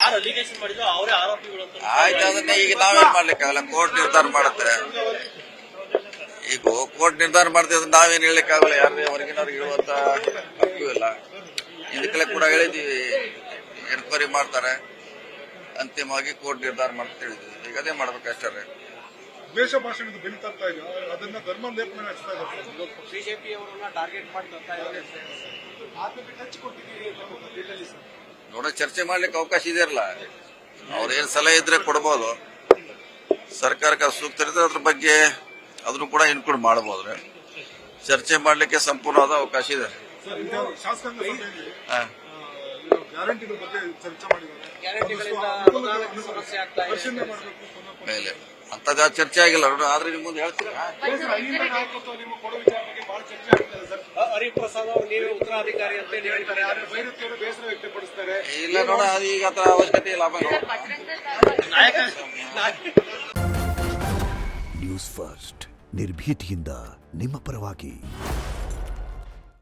ಯಾರು ಅಲಿಗೇಷನ್ ಮಾಡಿದ್ರು ಅವರೇ ಆರೋಪಿಗಳು ಅಂತ. ಆಯ್ತು, ಅದನ್ನ ಈಗ ನಾವೇನ್ ಮಾಡ್ಲಿಕ್ಕಾಗಲ್ಲ, ಕೋರ್ಟ್ ನಿರ್ಧಾರ ಮಾಡುತ್ತೆ. ಈಗ ಕೋರ್ಟ್ ನಿರ್ಧಾರ ಮಾಡ್ತೀವಿ, ಅದನ್ನ ನಾವೇನ್ ಹೇಳಲಿಕ್ಕಾಗಲ್ಲ. ಯಾರೇ ಹೊರಗಿನವ್ರಿಗೆ ಹೇಳುವಂತ ಹಕ್ಕು ಇಲ್ಲ. ಇದಕ್ಕೆಲ್ಲ ಕೂಡ ಹೇಳಿದೀವಿ, ಎನ್ಕ್ವೈರಿ ಮಾಡ್ತಾರೆ, ಅಂತಿಮವಾಗಿ ಕೋರ್ಟ್ ನಿರ್ಧಾರ ಮಾಡ್ತಾ ಹೇಳಿದ್ವಿ. ಈಗ ಅದೇ ಮಾಡ್ಬೇಕಷ್ಟೇ. ದ್ವೇಷ ಭಾಷಣದ ಬೆಳೀತಾ ಇರ್ತಾ ಇದೆ, ಅದನ್ನ ಧರ್ಮ ಲೇಪನ ನಡೆಸ್ತಾ ಇದ್ದಾರೆ. ಬಿಜೆಪಿ ಅವರನ್ನ ಟಾರ್ಗೆಟ್ ಮಾಡ್ತಾ ಇದ್ದಾರೆ. ನೋಡ, ಚರ್ಚೆ ಮಾಡ್ಲಿಕ್ಕೆ ಅವಕಾಶ ಇದೆಯಲ್ಲ. ಅವ್ರೇನ್ ಸಲಹೆ ಇದ್ರೆ ಕೊಡ್ಬೋದು, ಸರ್ಕಾರಕ್ಕೆ ಸೂಕ್ತ ಇದ್ರೆ ಅದ್ರ ಬಗ್ಗೆ ಅದನ್ನು ಕೂಡ ಇನ್ಕ್ಲೂಡ್ ಮಾಡಬಹುದು. ಚರ್ಚೆ ಮಾಡ್ಲಿಕ್ಕೆ ಸಂಪೂರ್ಣವಾದ ಅವಕಾಶ ಇದೆ. ಶಾಸಕಾಂಗ ಸಭೆಯಲ್ಲಿ ಗ್ಯಾರಂಟಿಗಳ ಬಗ್ಗೆ ಚರ್ಚೆ ಮಾಡಿದ್ದಾರೆ. ಮೇಲೆ ಅಂತದ ಚರ್ಚೆ ಆಗಿಲ್ಲ, ಆದ್ರೆ ನಿಮ್ ಮುಂದೆ ಹೇಳ್ತೀರಾ. ಹರಿಪ್ರಸಾದ್ ಅವರು ನೀವೇ ಉತ್ತರಾಧಿಕಾರಿ ಅಂತ ಹೇಳ್ತಾರೆ, ಬೇಸರ ವ್ಯಕ್ತಪಡಿಸ್ತಾರೆ. ಇಲ್ಲ ನೋಡ, ಅದು ಈಗ ಅವಶ್ಯಕತೆ ಇಲ್ಲ. ನ್ಯೂಸ್ ಫಸ್ಟ್ ನಿರ್ಭೀತಿಯಿಂದ ನಿಮ್ಮ ಪರವಾಗಿ.